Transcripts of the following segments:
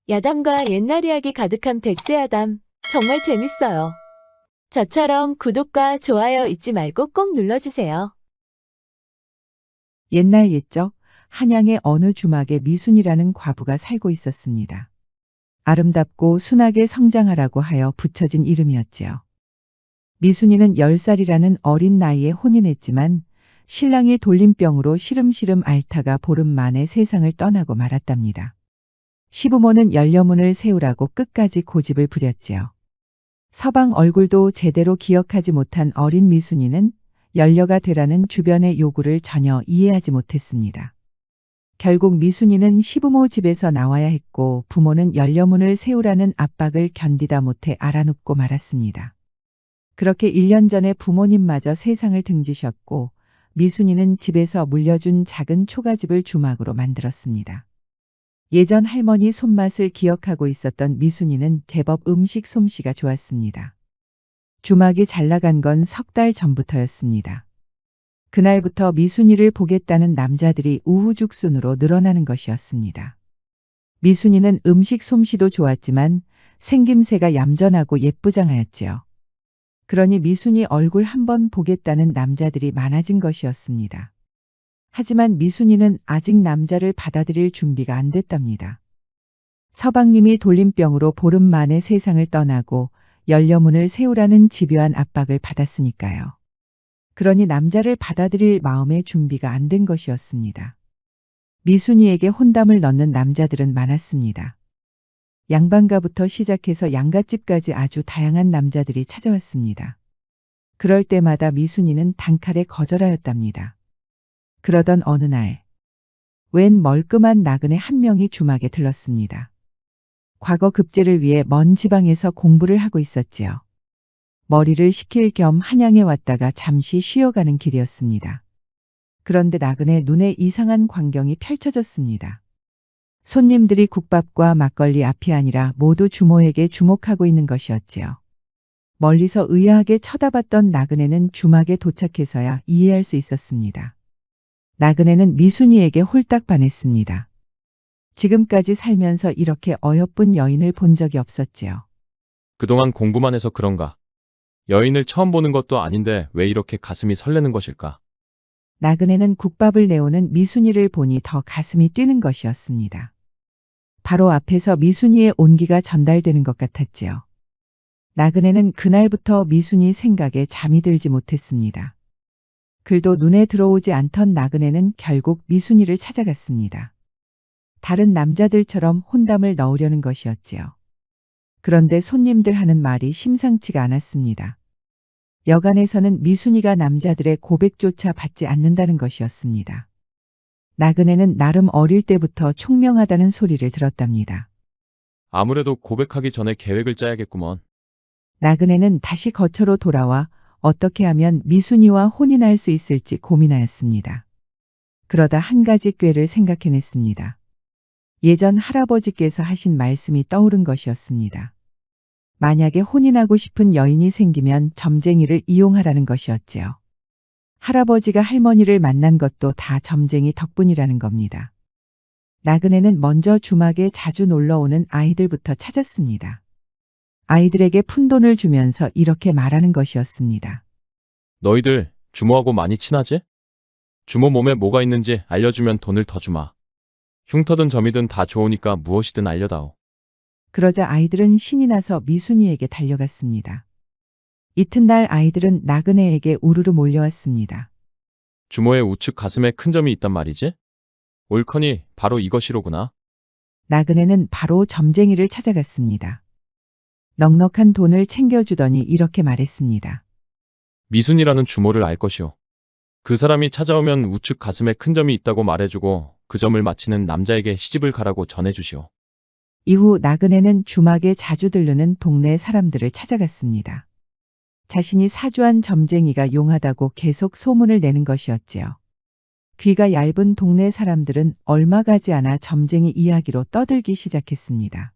야담과 옛날 이야기 가득한 백세야담. 정말 재밌어요. 저처럼 구독과 좋아요 잊지 말고 꼭 눌러주세요. 옛날 옛적 한양의 어느 주막에 미순이라는 과부가 살고 있었습니다. 아름답고 순하게 성장하라고 하여 붙여진 이름이었지요. 미순이는 10살이라는 어린 나이에 혼인했지만 신랑이 돌림병으로 시름시름 앓다가 보름 만에 세상을 떠나고 말았답니다. 시부모는 연려문을 세우라고 끝까지 고집을 부렸지요. 서방 얼굴도 제대로 기억하지 못한 어린 미순이는 연려가 되라는 주변의 요구를 전혀 이해하지 못했습니다. 결국 미순이는 시부모 집에서 나와야 했고 부모는 연려문을 세우라는 압박을 견디다 못해 알아눕고 말았습니다. 그렇게 1년 전에 부모님마저 세상을 등지셨고 미순이는 집에서 물려준 작은 초가집을 주막으로 만들었습니다. 예전 할머니 손맛을 기억하고 있었던 미순이는 제법 음식 솜씨가 좋았습니다. 주막이 잘 나간 건 3달 전부터였습니다. 그날부터 미순이를 보겠다는 남자들이 우후죽순으로 늘어나는 것이었습니다. 미순이는 음식 솜씨도 좋았지만 생김새가 얌전하고 예쁘장하였지요. 그러니 미순이 얼굴 한번 보겠다는 남자들이 많아진 것이었습니다. 하지만 미순이는 아직 남자를 받아들일 준비가 안 됐답니다. 서방님이 돌림병으로 보름 만에 세상을 떠나고 연려문을 세우라는 집요한 압박을 받았으니까요. 그러니 남자를 받아들일 마음의 준비가 안 된 것이었습니다. 미순이에게 혼담을 넣는 남자들은 많았습니다. 양반가부터 시작해서 양갓집까지 아주 다양한 남자들이 찾아왔습니다. 그럴 때마다 미순이는 단칼에 거절하였답니다. 그러던 어느 날, 웬 멀끔한 나그네 한 명이 주막에 들렀습니다. 과거 급제를 위해 먼 지방에서 공부를 하고 있었지요. 머리를 식힐 겸 한양에 왔다가 잠시 쉬어가는 길이었습니다. 그런데 나그네 눈에 이상한 광경이 펼쳐졌습니다. 손님들이 국밥과 막걸리 앞이 아니라 모두 주모에게 주목하고 있는 것이었지요. 멀리서 의아하게 쳐다봤던 나그네는 주막에 도착해서야 이해할 수 있었습니다. 나그네는 미순이에게 홀딱 반했습니다. 지금까지 살면서 이렇게 어여쁜 여인을 본 적이 없었지요. 그동안 공부만 해서 그런가? 여인을 처음 보는 것도 아닌데 왜 이렇게 가슴이 설레는 것일까? 나그네는 국밥을 내오는 미순이를 보니 더 가슴이 뛰는 것이었습니다. 바로 앞에서 미순이의 온기가 전달되는 것 같았지요. 나그네는 그날부터 미순이 생각에 잠이 들지 못했습니다. 글도 눈에 들어오지 않던 나그네는 결국 미순이를 찾아갔습니다. 다른 남자들처럼 혼담을 넣으려는 것이었지요. 그런데 손님들 하는 말이 심상치가 않았습니다. 여간에서는 미순이가 남자들의 고백조차 받지 않는다는 것이었습니다. 나그네는 나름 어릴 때부터 총명하다는 소리를 들었답니다. 아무래도 고백하기 전에 계획을 짜야겠구먼. 나그네는 다시 거처로 돌아와 어떻게 하면 미순이와 혼인할 수 있을지 고민하였습니다. 그러다 한 가지 꾀를 생각해냈습니다. 예전 할아버지께서 하신 말씀이 떠오른 것이었습니다. 만약에 혼인하고 싶은 여인이 생기면 점쟁이를 이용하라는 것이었지요. 할아버지가 할머니를 만난 것도 다 점쟁이 덕분이라는 겁니다. 나그네는 먼저 주막에 자주 놀러오는 아이들부터 찾았습니다. 아이들에게 푼돈을 주면서 이렇게 말하는 것이었습니다. 너희들 주모하고 많이 친하지? 주모 몸에 뭐가 있는지 알려주면 돈을 더 주마. 흉터든 점이든 다 좋으니까 무엇이든 알려다오. 그러자 아이들은 신이 나서 미순이에게 달려갔습니다. 이튿날 아이들은 나그네에게 우르르 몰려왔습니다. 주모의 우측 가슴에 큰 점이 있단 말이지? 옳거니 바로 이것이로구나. 나그네는 바로 점쟁이를 찾아갔습니다. 넉넉한 돈을 챙겨주더니 이렇게 말했습니다. 미순이라는 주모를 알 것이오. 그 사람이 찾아오면 우측 가슴에 큰 점이 있다고 말해주고 그 점을 맞히는 남자에게 시집을 가라고 전해주시오. 이후 나그네는 주막에 자주 들르는 동네 사람들을 찾아갔습니다. 자신이 사주한 점쟁이가 용하다고 계속 소문을 내는 것이었지요. 귀가 얇은 동네 사람들은 얼마 가지 않아 점쟁이 이야기로 떠들기 시작했습니다.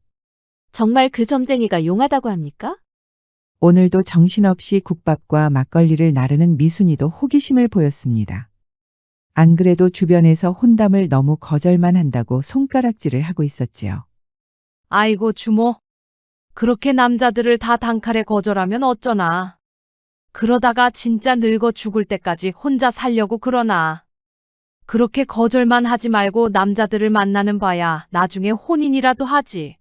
정말 그 점쟁이가 용하다고 합니까? 오늘도 정신없이 국밥과 막걸리를 나르는 미순이도 호기심을 보였습니다. 안 그래도 주변에서 혼담을 너무 거절만 한다고 손가락질을 하고 있었지요. 아이고 주모. 그렇게 남자들을 다 단칼에 거절하면 어쩌나. 그러다가 진짜 늙어 죽을 때까지 혼자 살려고 그러나. 그렇게 거절만 하지 말고 남자들을 만나는 바야 나중에 혼인이라도 하지.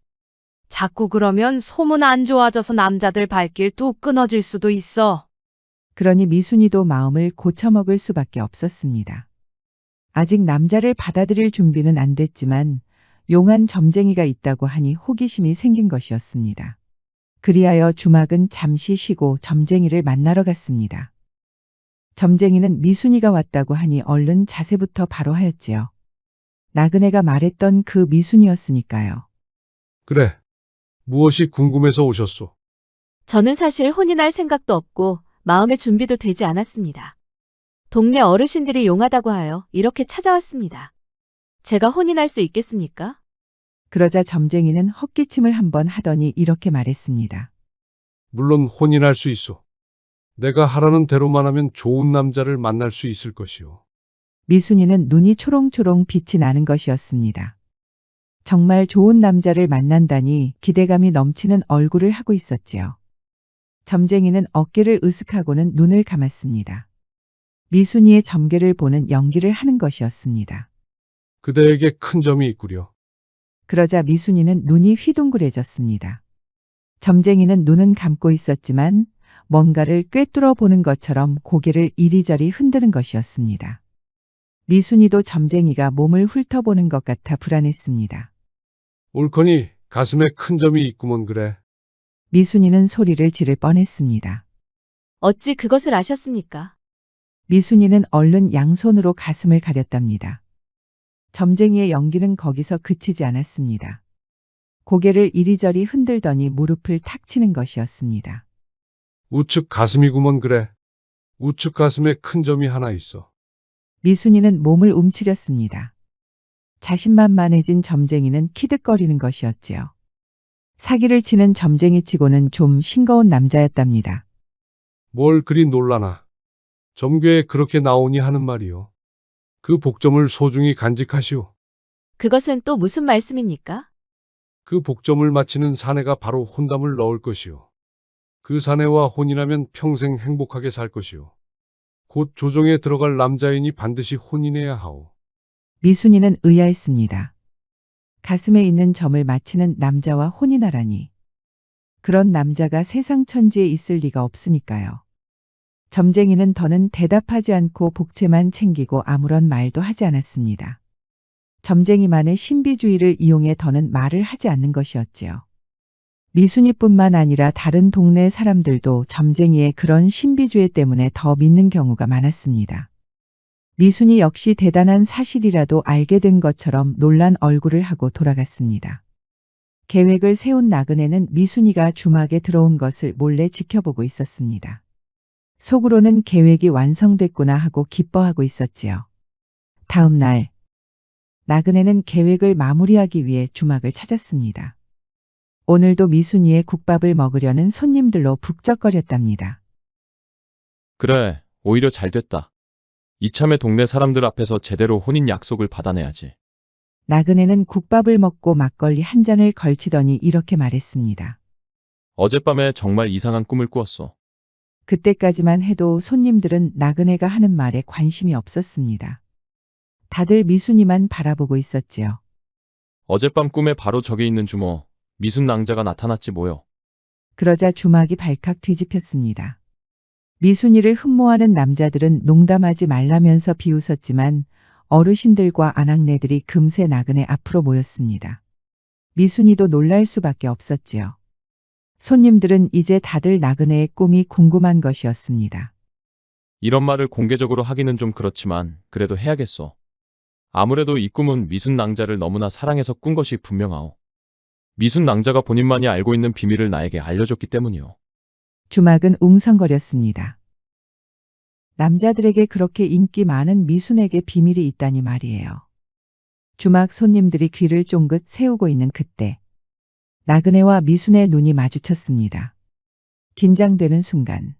자꾸 그러면 소문 안 좋아져서 남자들 발길 뚝 끊어질 수도 있어. 그러니 미순이도 마음을 고쳐먹을 수밖에 없었습니다. 아직 남자를 받아들일 준비는 안 됐지만 용한 점쟁이가 있다고 하니 호기심이 생긴 것이었습니다. 그리하여 주막은 잠시 쉬고 점쟁이를 만나러 갔습니다. 점쟁이는 미순이가 왔다고 하니 얼른 자세부터 바로 하였지요. 나그네가 말했던 그 미순이었으니까요. 그래. 무엇이 궁금해서 오셨소? 저는 사실 혼인할 생각도 없고 마음의 준비도 되지 않았습니다. 동네 어르신들이 용하다고 하여 이렇게 찾아왔습니다. 제가 혼인할 수 있겠습니까? 그러자 점쟁이는 헛기침을 한번 하더니 이렇게 말했습니다. 물론 혼인할 수 있소. 내가 하라는 대로만 하면 좋은 남자를 만날 수 있을 것이오. 미순이는 눈이 초롱초롱 빛이 나는 것이었습니다. 정말 좋은 남자를 만난다니 기대감이 넘치는 얼굴을 하고 있었지요. 점쟁이는 어깨를 으쓱하고는 눈을 감았습니다. 미순이의 점괘를 보는 연기를 하는 것이었습니다. 그대에게 큰 점이 있구려. 그러자 미순이는 눈이 휘둥그레졌습니다. 점쟁이는 눈은 감고 있었지만 뭔가를 꿰뚫어 보는 것처럼 고개를 이리저리 흔드는 것이었습니다. 미순이도 점쟁이가 몸을 훑어보는 것 같아 불안했습니다. 옳거니 가슴에 큰 점이 있구먼 그래. 미순이는 소리를 지를 뻔했습니다. 어찌 그것을 아셨습니까? 미순이는 얼른 양손으로 가슴을 가렸답니다. 점쟁이의 연기는 거기서 그치지 않았습니다. 고개를 이리저리 흔들더니 무릎을 탁 치는 것이었습니다. 우측 가슴이구먼 그래. 우측 가슴에 큰 점이 하나 있어. 미순이는 몸을 움츠렸습니다. 자신만만해진 점쟁이는 키득거리는 것이었지요. 사기를 치는 점쟁이치고는 좀 싱거운 남자였답니다. 뭘 그리 놀라나. 점괘에 그렇게 나오니 하는 말이오. 그 복점을 소중히 간직하시오. 그것은 또 무슨 말씀입니까? 그 복점을 마치는 사내가 바로 혼담을 넣을 것이오. 그 사내와 혼인하면 평생 행복하게 살 것이오. 곧 조정에 들어갈 남자이니 반드시 혼인해야 하오. 미순이는 의아했습니다. 가슴에 있는 점을 맞히는 남자와 혼인하라니. 그런 남자가 세상 천지에 있을 리가 없으니까요. 점쟁이는 더는 대답하지 않고 복채만 챙기고 아무런 말도 하지 않았습니다. 점쟁이만의 신비주의를 이용해 더는 말을 하지 않는 것이었지요. 미순이뿐만 아니라 다른 동네 사람들도 점쟁이의 그런 신비주의 때문에 더 믿는 경우가 많았습니다. 미순이 역시 대단한 사실이라도 알게 된 것처럼 놀란 얼굴을 하고 돌아갔습니다. 계획을 세운 나그네는 미순이가 주막에 들어온 것을 몰래 지켜보고 있었습니다. 속으로는 계획이 완성됐구나 하고 기뻐하고 있었지요. 다음 날, 나그네는 계획을 마무리하기 위해 주막을 찾았습니다. 오늘도 미순이의 국밥을 먹으려는 손님들로 북적거렸답니다. 그래, 오히려 잘 됐다. 이참에 동네 사람들 앞에서 제대로 혼인 약속을 받아내야지. 나그네는 국밥을 먹고 막걸리 한 잔을 걸치더니 이렇게 말했습니다. 어젯밤에 정말 이상한 꿈을 꾸었어. 그때까지만 해도 손님들은 나그네가 하는 말에 관심이 없었습니다. 다들 미순이만 바라보고 있었지요. 어젯밤 꿈에 바로 저기 있는 주모, 미순 낭자가 나타났지 뭐요. 그러자 주막이 발칵 뒤집혔습니다. 미순이를 흠모하는 남자들은 농담하지 말라면서 비웃었지만 어르신들과 아낙네들이 금세 나그네 앞으로 모였습니다. 미순이도 놀랄 수밖에 없었지요. 손님들은 이제 다들 나그네의 꿈이 궁금한 것이었습니다. 이런 말을 공개적으로 하기는 좀 그렇지만 그래도 해야겠어. 아무래도 이 꿈은 미순 낭자를 너무나 사랑해서 꾼 것이 분명하오. 미순 낭자가 본인만이 알고 있는 비밀을 나에게 알려줬기 때문이오. 주막은 웅성거렸습니다. 남자들에게 그렇게 인기 많은 미순에게 비밀이 있다니 말이에요. 주막 손님들이 귀를 쫑긋 세우고 있는 그때 나그네와 미순의 눈이 마주쳤습니다. 긴장되는 순간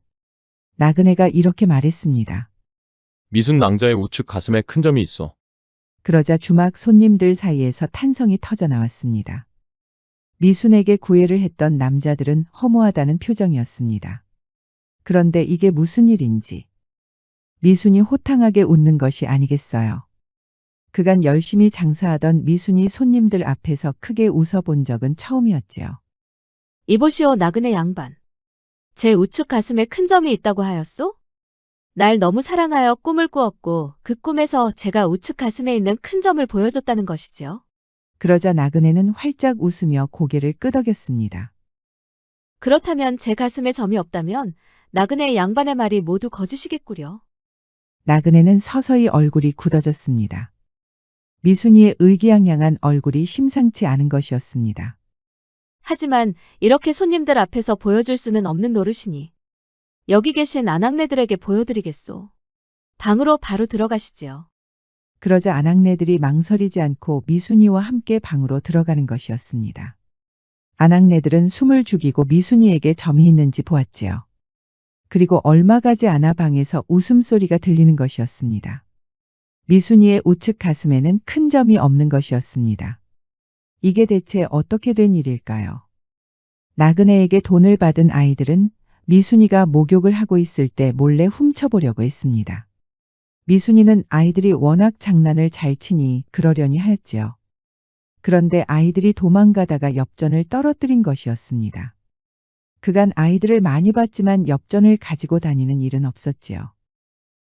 나그네가 이렇게 말했습니다. 미순 낭자의 우측 가슴에 큰 점이 있어. 그러자 주막 손님들 사이에서 탄성이 터져 나왔습니다. 미순에게 구애를 했던 남자들은 허무하다는 표정이었습니다. 그런데 이게 무슨 일인지 미순이 호탕하게 웃는 것이 아니겠어요. 그간 열심히 장사하던 미순이 손님들 앞에서 크게 웃어본 적은 처음이었지요. 이보시오 나그네 양반. 제 우측 가슴에 큰 점이 있다고 하였소? 날 너무 사랑하여 꿈을 꾸었고 그 꿈에서 제가 우측 가슴에 있는 큰 점을 보여줬다는 것이지요. 그러자 나그네는 활짝 웃으며 고개를 끄덕였습니다. 그렇다면 제 가슴에 점이 없다면 나그네 양반의 말이 모두 거짓이겠구려. 나그네는 서서히 얼굴이 굳어졌습니다. 미순이의 의기양양한 얼굴이 심상치 않은 것이었습니다. 하지만 이렇게 손님들 앞에서 보여줄 수는 없는 노릇이니 여기 계신 아낙네들에게 보여드리겠소. 방으로 바로 들어가시지요. 그러자 아낙네들이 망설이지 않고 미순이와 함께 방으로 들어가는 것이었습니다. 아낙네들은 숨을 죽이고 미순이에게 점이 있는지 보았지요. 그리고 얼마 가지 않아 방에서 웃음소리가 들리는 것이었습니다. 미순이의 우측 가슴에는 큰 점이 없는 것이었습니다. 이게 대체 어떻게 된 일일까요? 나그네에게 돈을 받은 아이들은 미순이가 목욕을 하고 있을 때 몰래 훔쳐보려고 했습니다. 미순이는 아이들이 워낙 장난을 잘 치니 그러려니 하였지요. 그런데 아이들이 도망가다가 엽전을 떨어뜨린 것이었습니다. 그간 아이들을 많이 봤지만 엽전을 가지고 다니는 일은 없었지요.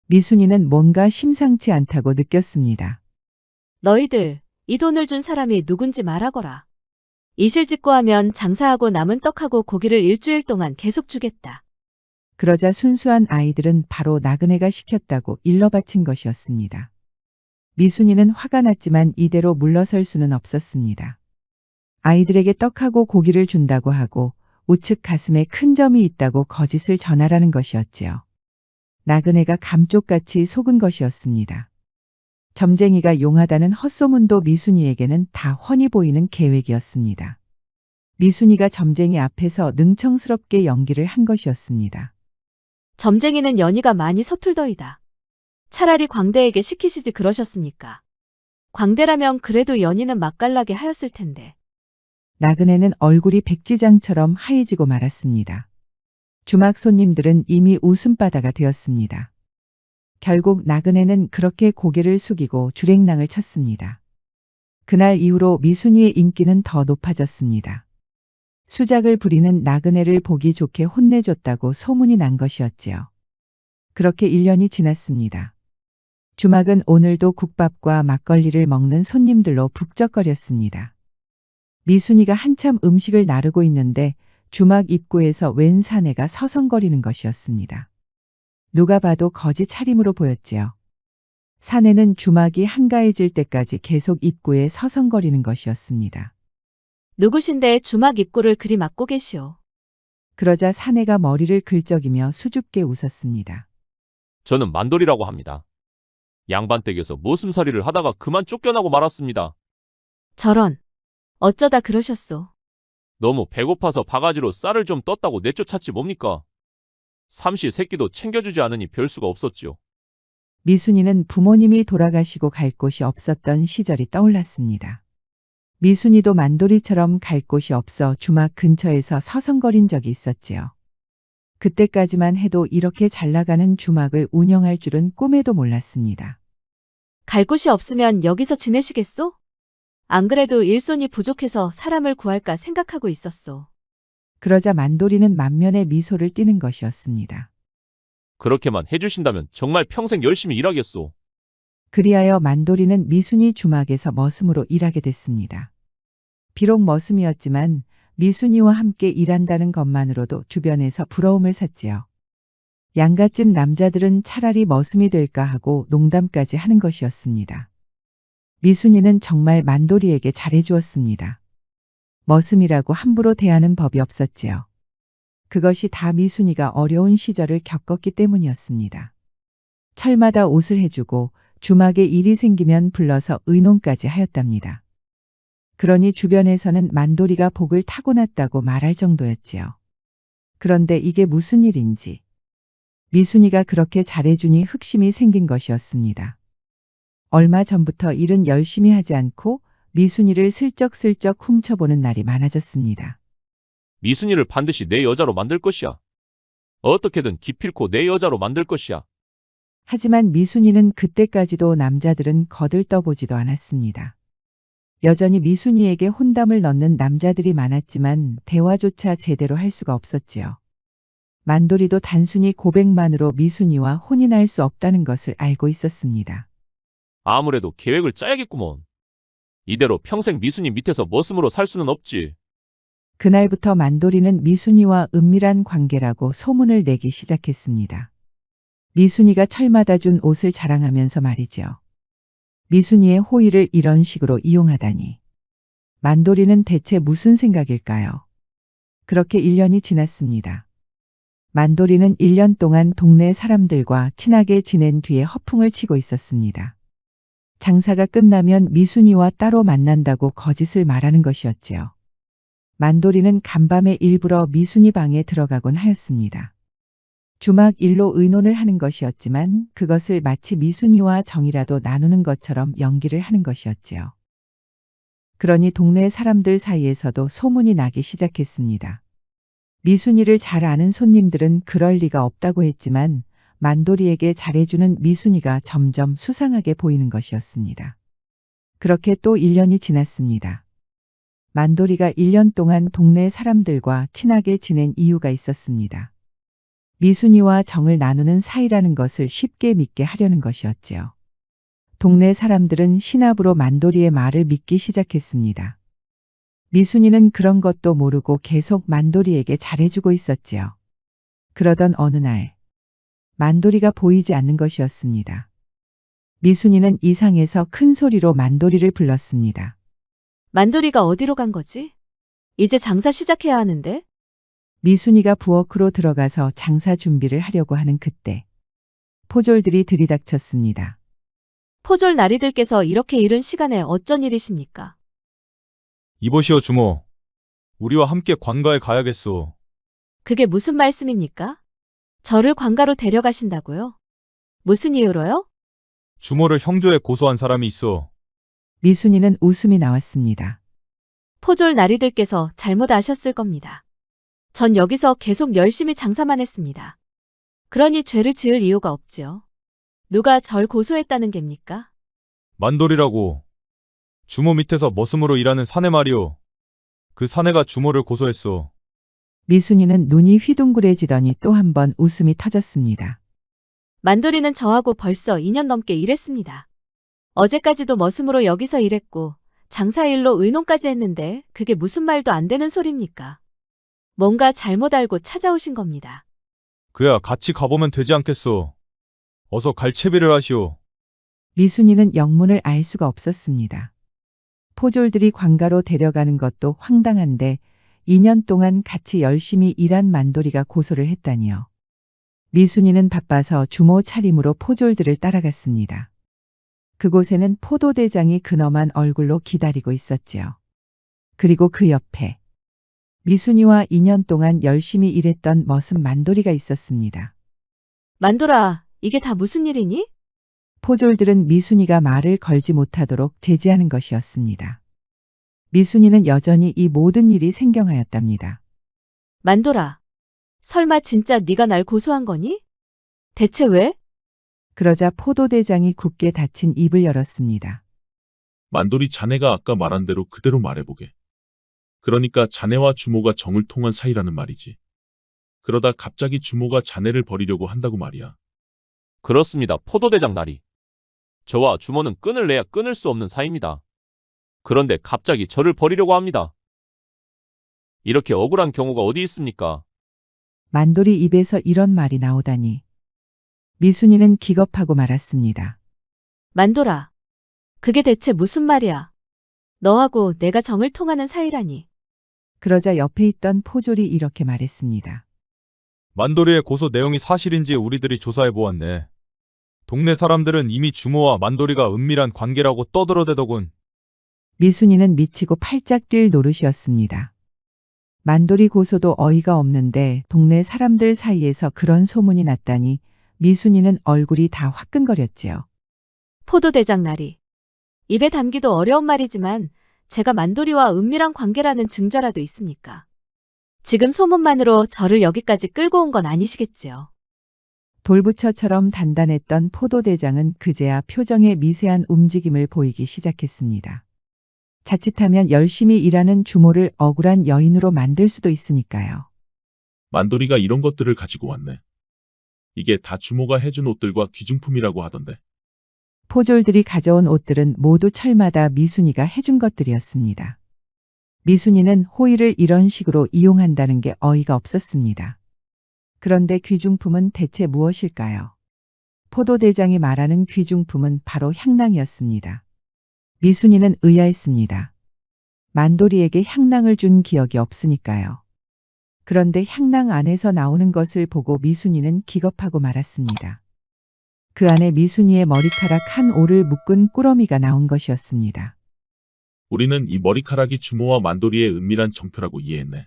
미순이는 뭔가 심상치 않다고 느꼈습니다. 너희들 이 돈을 준 사람이 누군지 말하거라. 이실직고 하면 장사하고 남은 떡하고 고기를 일주일 동안 계속 주겠다. 그러자 순수한 아이들은 바로 나그네가 시켰다고 일러바친 것이었습니다. 미순이는 화가 났지만 이대로 물러설 수는 없었습니다. 아이들에게 떡하고 고기를 준다고 하고 우측 가슴에 큰 점이 있다고 거짓을 전하라는 것이었지요. 나그네가 감쪽같이 속은 것이었습니다. 점쟁이가 용하다는 헛소문도 미순이에게는 다 훤히 보이는 계획이었습니다. 미순이가 점쟁이 앞에서 능청스럽게 연기를 한 것이었습니다. 점쟁이는 연희가 많이 서툴더이다. 차라리 광대에게 시키시지 그러셨습니까? 광대라면 그래도 연희는 맛깔나게 하였을 텐데. 나그네는 얼굴이 백지장처럼 하얘지고 말았습니다. 주막 손님들은 이미 웃음바다가 되었습니다. 결국 나그네는 그렇게 고개를 숙이고 주랭랑을 쳤습니다. 그날 이후로 미순이의 인기는 더 높아졌습니다. 수작을 부리는 나그네를 보기 좋게 혼내줬다고 소문이 난 것이었지요. 그렇게 1년이 지났습니다. 주막은 오늘도 국밥과 막걸리를 먹는 손님들로 북적거렸습니다. 미순이가 한참 음식을 나르고 있는데 주막 입구에서 웬 사내가 서성거리는 것이었습니다. 누가 봐도 거지 차림으로 보였지요. 사내는 주막이 한가해질 때까지 계속 입구에 서성거리는 것이었습니다. 누구신데 주막 입구를 그리 막고 계시오. 그러자 사내가 머리를 긁적이며 수줍게 웃었습니다. 저는 만돌이라고 합니다. 양반댁에서 모슴살이를 하다가 그만 쫓겨나고 말았습니다. 저런. 어쩌다 그러셨소. 너무 배고파서 바가지로 쌀을 좀 떴다고 내쫓았지 뭡니까? 삼시 세끼도 챙겨주지 않으니 별 수가 없었지요. 미순이는 부모님이 돌아가시고 갈 곳이 없었던 시절이 떠올랐습니다. 미순이도 만돌이처럼 갈 곳이 없어 주막 근처에서 서성거린 적이 있었지요. 그때까지만 해도 이렇게 잘 나가는 주막을 운영할 줄은 꿈에도 몰랐습니다. 갈 곳이 없으면 여기서 지내시겠소? 안 그래도 일손이 부족해서 사람을 구할까 생각하고 있었소. 그러자 만돌이는 만면에 미소를 띠는 것이었습니다. 그렇게만 해주신다면 정말 평생 열심히 일하겠소. 그리하여 만돌이는 미순이 주막에서 머슴으로 일하게 됐습니다. 비록 머슴이었지만 미순이와 함께 일한다는 것만으로도 주변에서 부러움을 샀지요. 양갓집 남자들은 차라리 머슴이 될까 하고 농담까지 하는 것이었습니다. 미순이는 정말 만돌이에게 잘해주었습니다. 머슴이라고 함부로 대하는 법이 없었지요. 그것이 다 미순이가 어려운 시절을 겪었기 때문이었습니다. 철마다 옷을 해주고 주막에 일이 생기면 불러서 의논까지 하였답니다. 그러니 주변에서는 만돌이가 복을 타고났다고 말할 정도였지요. 그런데 이게 무슨 일인지 미순이가 그렇게 잘해주니 흑심이 생긴 것이었습니다. 얼마 전부터 일은 열심히 하지 않고 미순이를 슬쩍슬쩍 훔쳐보는 날이 많아졌습니다. 미순이를 반드시 내 여자로 만들 것이야. 어떻게든 기필코 내 여자로 만들 것이야. 하지만 미순이는 그때까지도 남자들은 거들떠보지도 않았습니다. 여전히 미순이에게 혼담을 넣는 남자들이 많았지만 대화조차 제대로 할 수가 없었지요. 만돌이도 단순히 고백만으로 미순이와 혼인할 수 없다는 것을 알고 있었습니다. 아무래도 계획을 짜야겠구먼. 이대로 평생 미순이 밑에서 머슴으로 살 수는 없지. 그날부터 만돌이는 미순이와 은밀한 관계라고 소문을 내기 시작했습니다. 미순이가 철마다 준 옷을 자랑하면서 말이죠. 미순이의 호의를 이런 식으로 이용하다니. 만돌이는 대체 무슨 생각일까요? 그렇게 1년이 지났습니다. 만돌이는 1년 동안 동네 사람들과 친하게 지낸 뒤에 허풍을 치고 있었습니다. 장사가 끝나면 미순이와 따로 만난다고 거짓을 말하는 것이었지요. 만돌이는 간밤에 일부러 미순이 방에 들어가곤 하였습니다. 주막 일로 의논을 하는 것이었지만 그것을 마치 미순이와 정이라도 나누는 것처럼 연기를 하는 것이었지요. 그러니 동네 사람들 사이에서도 소문이 나기 시작했습니다. 미순이를 잘 아는 손님들은 그럴 리가 없다고 했지만 만돌이에게 잘해주는 미순이가 점점 수상하게 보이는 것이었습니다. 그렇게 또 1년이 지났습니다. 만돌이가 1년 동안 동네 사람들과 친하게 지낸 이유가 있었습니다. 미순이와 정을 나누는 사이라는 것을 쉽게 믿게 하려는 것이었지요. 동네 사람들은 신압으로 만돌이의 말을 믿기 시작했습니다. 미순이는 그런 것도 모르고 계속 만돌이에게 잘해주고 있었지요. 그러던 어느 날, 만돌이가 보이지 않는 것이었습니다. 미순이는 이상해서 큰 소리로 만돌이를 불렀습니다. 만돌이가 어디로 간 거지? 이제 장사 시작해야 하는데? 미순이가 부엌으로 들어가서 장사 준비를 하려고 하는 그때 포졸들이 들이닥쳤습니다. 포졸 나리들께서 이렇게 이른 시간에 어쩐 일이십니까? 이보시오 주모. 우리와 함께 관가에 가야겠소. 그게 무슨 말씀입니까? 저를 관가로 데려가신다고요? 무슨 이유로요? 주모를 형조에 고소한 사람이 있어. 미순이는 웃음이 나왔습니다. 포졸 나리들께서 잘못 아셨을 겁니다. 전 여기서 계속 열심히 장사만 했습니다. 그러니 죄를 지을 이유가 없지요. 누가 절 고소했다는 겁니까? 만돌이라고. 주모 밑에서 머슴으로 일하는 사내 말이오. 그 사내가 주모를 고소했소. 미순이는 눈이 휘둥그레지더니 또 한 번 웃음이 터졌습니다. 만돌이는 저하고 벌써 2년 넘게 일했습니다. 어제까지도 머슴으로 여기서 일했고 장사일로 의논까지 했는데 그게 무슨 말도 안 되는 소리입니까? 뭔가 잘못 알고 찾아오신 겁니다. 그야 같이 가보면 되지 않겠소. 어서 갈채비를 하시오. 미순이는 영문을 알 수가 없었습니다. 포졸들이 관가로 데려가는 것도 황당한데 2년 동안 같이 열심히 일한 만돌이가 고소를 했다니요. 미순이는 바빠서 주모 차림으로 포졸들을 따라갔습니다. 그곳에는 포도대장이 근엄한 얼굴로 기다리고 있었지요. 그리고 그 옆에 미순이와 2년 동안 열심히 일했던 머슴 만돌이가 있었습니다. 만돌아, 이게 다 무슨 일이니? 포졸들은 미순이가 말을 걸지 못하도록 제지하는 것이었습니다. 미순이는 여전히 이 모든 일이 생경하였답니다. 만돌아, 설마 진짜 네가 날 고소한 거니? 대체 왜? 그러자 포도대장이 굳게 닫힌 입을 열었습니다. 만돌이 자네가 아까 말한 대로 그대로 말해보게. 그러니까 자네와 주모가 정을 통한 사이라는 말이지. 그러다 갑자기 주모가 자네를 버리려고 한다고 말이야. 그렇습니다. 포도대장 나리. 저와 주모는 끈을 내야 끊을 수 없는 사이입니다. 그런데 갑자기 저를 버리려고 합니다. 이렇게 억울한 경우가 어디 있습니까? 만돌이 입에서 이런 말이 나오다니. 미순이는 기겁하고 말았습니다. 만돌아, 그게 대체 무슨 말이야? 너하고 내가 정을 통하는 사이라니. 그러자 옆에 있던 포졸이 이렇게 말했습니다. 만돌이의 고소 내용이 사실인지 우리들이 조사해 보았네. 동네 사람들은 이미 주모와 만돌이가 은밀한 관계라고 떠들어대더군. 미순이는 미치고 팔짝 뛸 노릇이었습니다. 만돌이 고소도 어이가 없는데 동네 사람들 사이에서 그런 소문이 났다니 미순이는 얼굴이 다 화끈거렸지요. 포도대장 나리. 입에 담기도 어려운 말이지만 제가 만돌이와 은밀한 관계라는 증거라도 있습니까? 지금 소문만으로 저를 여기까지 끌고 온 건 아니시겠지요? 돌부처처럼 단단했던 포도대장은 그제야 표정에 미세한 움직임을 보이기 시작했습니다. 자칫하면 열심히 일하는 주모를 억울한 여인으로 만들 수도 있으니까요. 만돌이가 이런 것들을 가지고 왔네. 이게 다 주모가 해준 옷들과 귀중품이라고 하던데. 포졸들이 가져온 옷들은 모두 철마다 미순이가 해준 것들이었습니다. 미순이는 호의를 이런 식으로 이용한다는 게 어이가 없었습니다. 그런데 귀중품은 대체 무엇일까요? 포도대장이 말하는 귀중품은 바로 향낭이었습니다. 미순이는 의아했습니다. 만돌이에게 향낭을 준 기억이 없으니까요. 그런데 향낭 안에서 나오는 것을 보고 미순이는 기겁하고 말았습니다. 그 안에 미순이의 머리카락 한 올을 묶은 꾸러미가 나온 것이었습니다. 우리는 이 머리카락이 주모와 만돌이의 은밀한 정표라고 이해했네.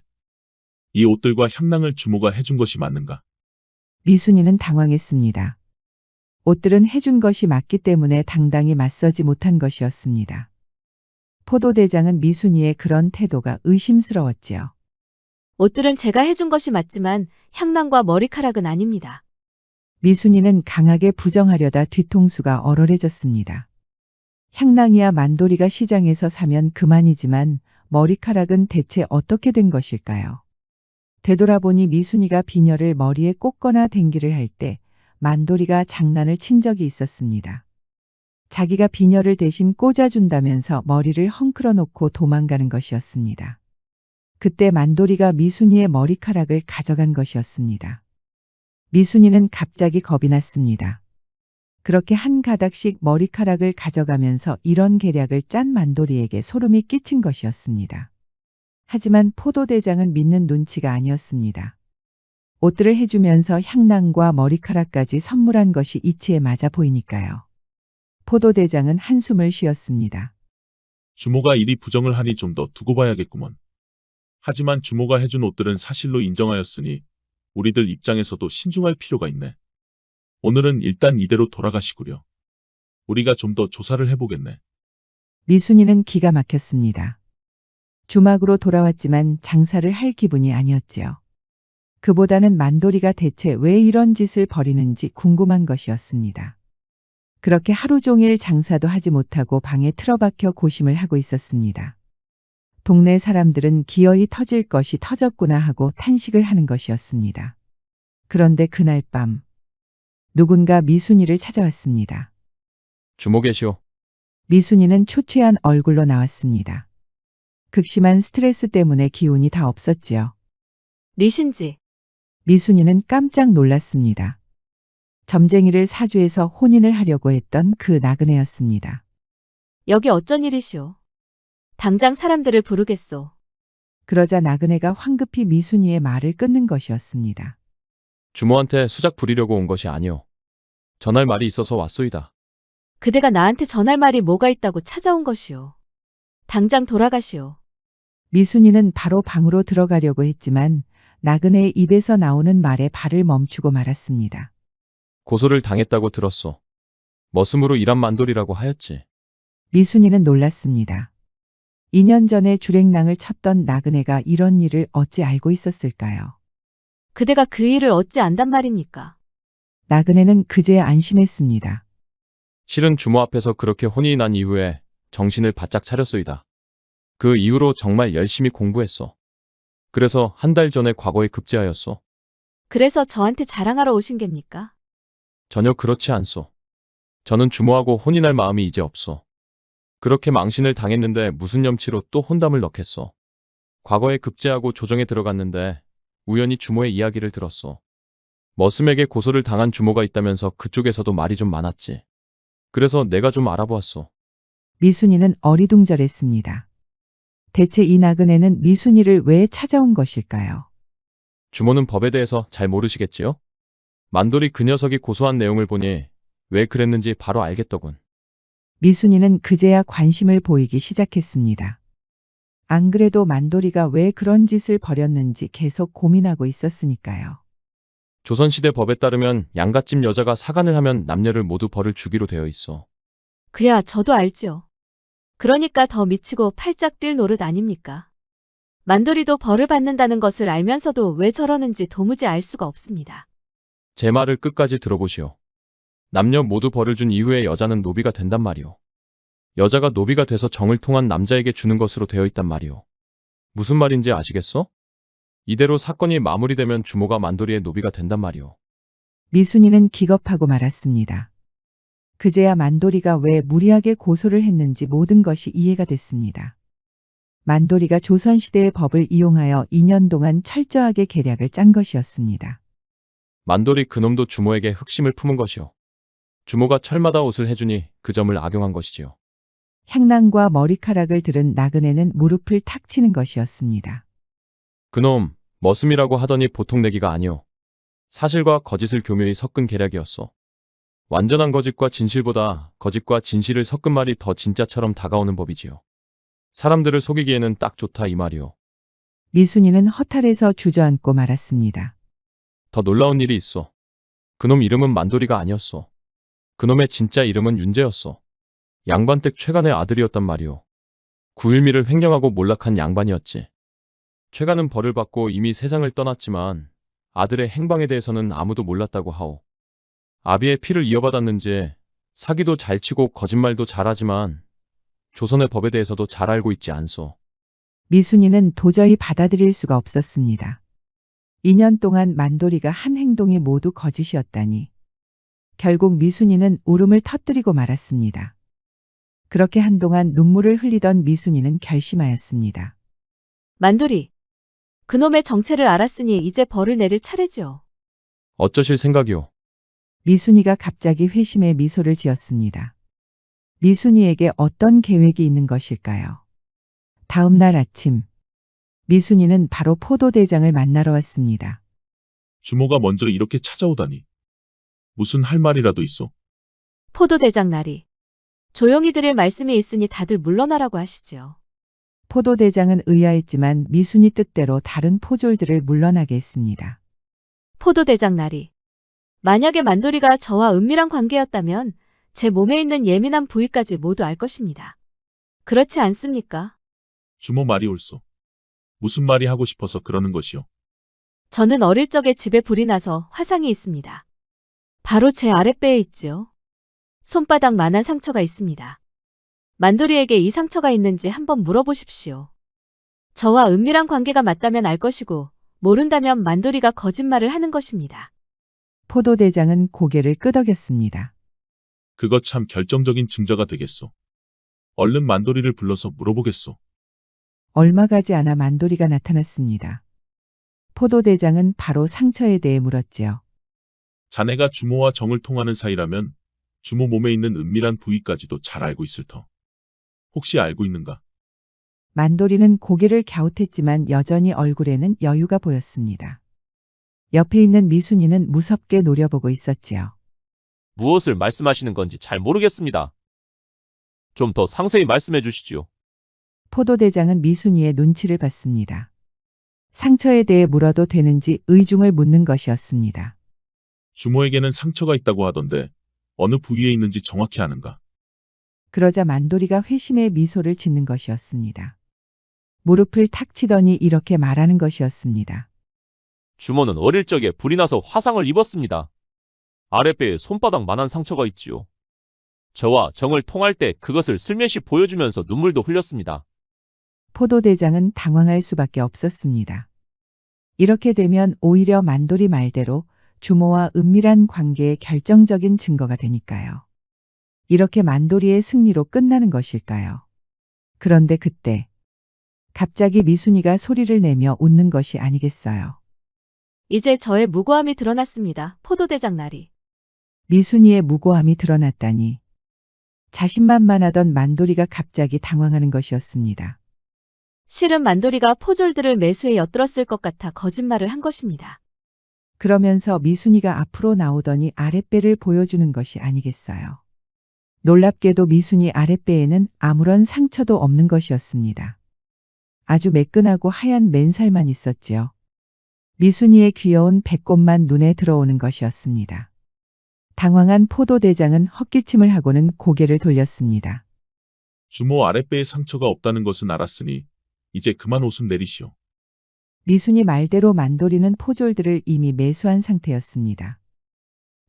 이 옷들과 향낭을 주모가 해준 것이 맞는가? 미순이는 당황했습니다. 옷들은 해준 것이 맞기 때문에 당당히 맞서지 못한 것이었습니다. 포도대장은 미순이의 그런 태도가 의심스러웠지요. 옷들은 제가 해준 것이 맞지만 향낭과 머리카락은 아닙니다. 미순이는 강하게 부정하려다 뒤통수가 얼얼해졌습니다. 향낭이야 만돌이가 시장에서 사면 그만이지만 머리카락은 대체 어떻게 된 것일까요? 되돌아보니 미순이가 비녀를 머리에 꽂거나 댕기를 할 때 만돌이가 장난을 친 적이 있었습니다. 자기가 비녀를 대신 꽂아준다면서 머리를 헝클어 놓고 도망가는 것이었습니다. 그때 만돌이가 미순이의 머리카락을 가져간 것이었습니다. 미순이는 갑자기 겁이 났습니다. 그렇게 한 가닥씩 머리카락을 가져가면서 이런 계략을 짠 만돌이에게 소름이 끼친 것이었습니다. 하지만 포도대장은 믿는 눈치가 아니었습니다. 옷들을 해주면서 향낭과 머리카락까지 선물한 것이 이치에 맞아 보이니까요. 포도대장은 한숨을 쉬었습니다. 주모가 이리 부정을 하니 좀 더 두고 봐야겠구먼. 하지만 주모가 해준 옷들은 사실로 인정하였으니 우리들 입장에서도 신중할 필요가 있네. 오늘은 일단 이대로 돌아가시구려. 우리가 좀 더 조사를 해보겠네. 미순이는 기가 막혔습니다. 주막으로 돌아왔지만 장사를 할 기분이 아니었지요. 그보다는 만돌이가 대체 왜 이런 짓을 벌이는지 궁금한 것이었습니다. 그렇게 하루 종일 장사도 하지 못하고 방에 틀어박혀 고심을 하고 있었습니다. 동네 사람들은 기어이 터질 것이 터졌구나 하고 탄식을 하는 것이었습니다. 그런데 그날 밤 누군가 미순이를 찾아왔습니다. 주모 계시오. 미순이는 초췌한 얼굴로 나왔습니다. 극심한 스트레스 때문에 기운이 다 없었지요. 리신지, 미순이는 깜짝 놀랐습니다. 점쟁이를 사주해서 혼인을 하려고 했던 그 나그네였습니다. 여기 어쩐 일이시오? 당장 사람들을 부르겠소. 그러자 나그네가 황급히 미순이의 말을 끊는 것이었습니다. 주모한테 수작 부리려고 온 것이 아니오. 전할 말이 있어서 왔소이다. 그대가 나한테 전할 말이 뭐가 있다고 찾아온 것이오. 당장 돌아가시오. 미순이는 바로 방으로 들어가려고 했지만 나그네의 입에서 나오는 말에 발을 멈추고 말았습니다. 고소를 당했다고 들었소. 머슴으로 일한 만돌이라고 하였지. 미순이는 놀랐습니다. 2년 전에 주랭랑을 쳤던 나그네가 이런 일을 어찌 알고 있었을까요? 그대가 그 일을 어찌 안단 말입니까? 나그네는 그제야 안심했습니다. 실은 주모 앞에서 그렇게 혼이 난 이후에 정신을 바짝 차렸소이다. 그 이후로 정말 열심히 공부했소. 그래서 한 달 전에 과거에 급제하였소. 그래서 저한테 자랑하러 오신 geb니까? 전혀 그렇지 않소. 저는 주모하고 혼인할 마음이 이제 없소. 그렇게 망신을 당했는데 무슨 염치로 또 혼담을 넣겠소. 과거에 급제하고 조정에 들어갔는데 우연히 주모의 이야기를 들었소. 머슴에게 고소를 당한 주모가 있다면서 그쪽에서도 말이 좀 많았지. 그래서 내가 좀 알아보았소. 미순이는 어리둥절했습니다. 대체 이 나그네는 미순이를 왜 찾아온 것일까요? 주모는 법에 대해서 잘 모르시겠지요? 만돌이 그 녀석이 고소한 내용을 보니 왜 그랬는지 바로 알겠더군. 미순이는 그제야 관심을 보이기 시작했습니다. 안 그래도 만돌이가 왜 그런 짓을 벌였는지 계속 고민하고 있었으니까요. 조선시대 법에 따르면 양갓집 여자가 사간을 하면 남녀를 모두 벌을 주기로 되어 있어. 그야 저도 알지요. 그러니까 더 미치고 팔짝 뛸 노릇 아닙니까? 만돌이도 벌을 받는다는 것을 알면서도 왜 저러는지 도무지 알 수가 없습니다. 제 말을 끝까지 들어보시오. 남녀 모두 벌을 준 이후에 여자는 노비가 된단 말이오. 여자가 노비가 돼서 정을 통한 남자에게 주는 것으로 되어 있단 말이오. 무슨 말인지 아시겠소? 이대로 사건이 마무리되면 주모가 만돌이의 노비가 된단 말이오. 미순이는 기겁하고 말았습니다. 그제야 만돌이가 왜 무리하게 고소를 했는지 모든 것이 이해가 됐습니다. 만돌이가 조선시대의 법을 이용하여 2년 동안 철저하게 계략을 짠 것이었습니다. 만돌이 그놈도 주모에게 흑심을 품은 것이오. 주모가 철마다 옷을 해주니 그 점을 악용한 것이지요. 향낭과 머리카락을 들은 나그네는 무릎을 탁 치는 것이었습니다. 그놈, 머슴이라고 하더니 보통 내기가 아니오. 사실과 거짓을 교묘히 섞은 계략이었소. 완전한 거짓과 진실보다 거짓과 진실을 섞은 말이 더 진짜처럼 다가오는 법이지요. 사람들을 속이기에는 딱 좋다 이 말이오. 미순이는 허탈해서 주저앉고 말았습니다. 더 놀라운 일이 있어. 그놈 이름은 만돌이가 아니었어. 그놈의 진짜 이름은 윤재였어. 양반댁 최간의 아들이었단 말이오. 구일미를 횡령하고 몰락한 양반이었지. 최간은 벌을 받고 이미 세상을 떠났지만 아들의 행방에 대해서는 아무도 몰랐다고 하오. 아비의 피를 이어받았는지 사기도 잘 치고 거짓말도 잘하지만 조선의 법에 대해서도 잘 알고 있지 않소. 미순이는 도저히 받아들일 수가 없었습니다. 2년 동안 만돌이가 한 행동이 모두 거짓이었다니. 결국 미순이는 울음을 터뜨리고 말았습니다. 그렇게 한동안 눈물을 흘리던 미순이는 결심하였습니다. 만돌이, 그놈의 정체를 알았으니 이제 벌을 내릴 차례지요. 어쩌실 생각이오? 미순이가 갑자기 회심의 미소를 지었습니다. 미순이에게 어떤 계획이 있는 것일까요? 다음 날 아침, 미순이는 바로 포도대장을 만나러 왔습니다. 주모가 먼저 이렇게 찾아오다니. 무슨 할 말이라도 있어. 포도대장 날이. 조용히 드릴 말씀이 있으니 다들 물러나라고 하시지요. 포도대장은 의아했지만 미순이 뜻대로 다른 포졸들을 물러나게 했습니다. 포도대장 날이. 만약에 만돌이가 저와 은밀한 관계였다면 제 몸에 있는 예민한 부위까지 모두 알 것입니다. 그렇지 않습니까? 주모 말이 옳소. 무슨 말이 하고 싶어서 그러는 것이오. 저는 어릴 적에 집에 불이 나서 화상이 있습니다. 바로 제 아랫배에 있지요. 손바닥만한 상처가 있습니다. 만돌이에게 이 상처가 있는지 한번 물어보십시오. 저와 은밀한 관계가 맞다면 알 것이고 모른다면 만돌이가 거짓말을 하는 것입니다. 포도대장은 고개를 끄덕였습니다. 그거 참 결정적인 증거가 되겠소. 얼른 만돌이를 불러서 물어보겠소. 얼마 가지 않아 만돌이가 나타났습니다. 포도대장은 바로 상처에 대해 물었지요. 자네가 주모와 정을 통하는 사이라면 주모 몸에 있는 은밀한 부위까지도 잘 알고 있을 터. 혹시 알고 있는가? 만돌이는 고개를 갸웃했지만 여전히 얼굴에는 여유가 보였습니다. 옆에 있는 미순이는 무섭게 노려보고 있었지요. 무엇을 말씀하시는 건지 잘 모르겠습니다. 좀 더 상세히 말씀해 주시지요. 포도대장은 미순이의 눈치를 봤습니다. 상처에 대해 물어도 되는지 의중을 묻는 것이었습니다. 주모에게는 상처가 있다고 하던데 어느 부위에 있는지 정확히 아는가? 그러자 만돌이가 회심의 미소를 짓는 것이었습니다. 무릎을 탁 치더니 이렇게 말하는 것이었습니다. 주모는 어릴 적에 불이 나서 화상을 입었습니다. 아랫배에 손바닥만한 상처가 있지요. 저와 정을 통할 때 그것을 슬며시 보여주면서 눈물도 흘렸습니다. 포도대장은 당황할 수밖에 없었습니다. 이렇게 되면 오히려 만돌이 말대로 주모와 은밀한 관계의 결정적인 증거가 되니까요. 이렇게 만돌이의 승리로 끝나는 것일까요? 그런데 그때 갑자기 미순이가 소리를 내며 웃는 것이 아니겠어요. 이제 저의 무고함이 드러났습니다. 포도대장 날이. 미순이의 무고함이 드러났다니. 자신만만하던 만돌이가 갑자기 당황하는 것이었습니다. 실은 만돌이가 포졸들을 매수에 엿들었을 것 같아 거짓말을 한 것입니다. 그러면서 미순이가 앞으로 나오더니 아랫배를 보여주는 것이 아니겠어요. 놀랍게도 미순이 아랫배에는 아무런 상처도 없는 것이었습니다. 아주 매끈하고 하얀 맨살만 있었지요. 미순이의 귀여운 배꼽만 눈에 들어오는 것이었습니다. 당황한 포도대장은 헛기침을 하고는 고개를 돌렸습니다. 주모 아랫배에 상처가 없다는 것은 알았으니 이제 그만 웃음 내리시오. 미순이 말대로 만도리는 포졸들을 이미 매수한 상태였습니다.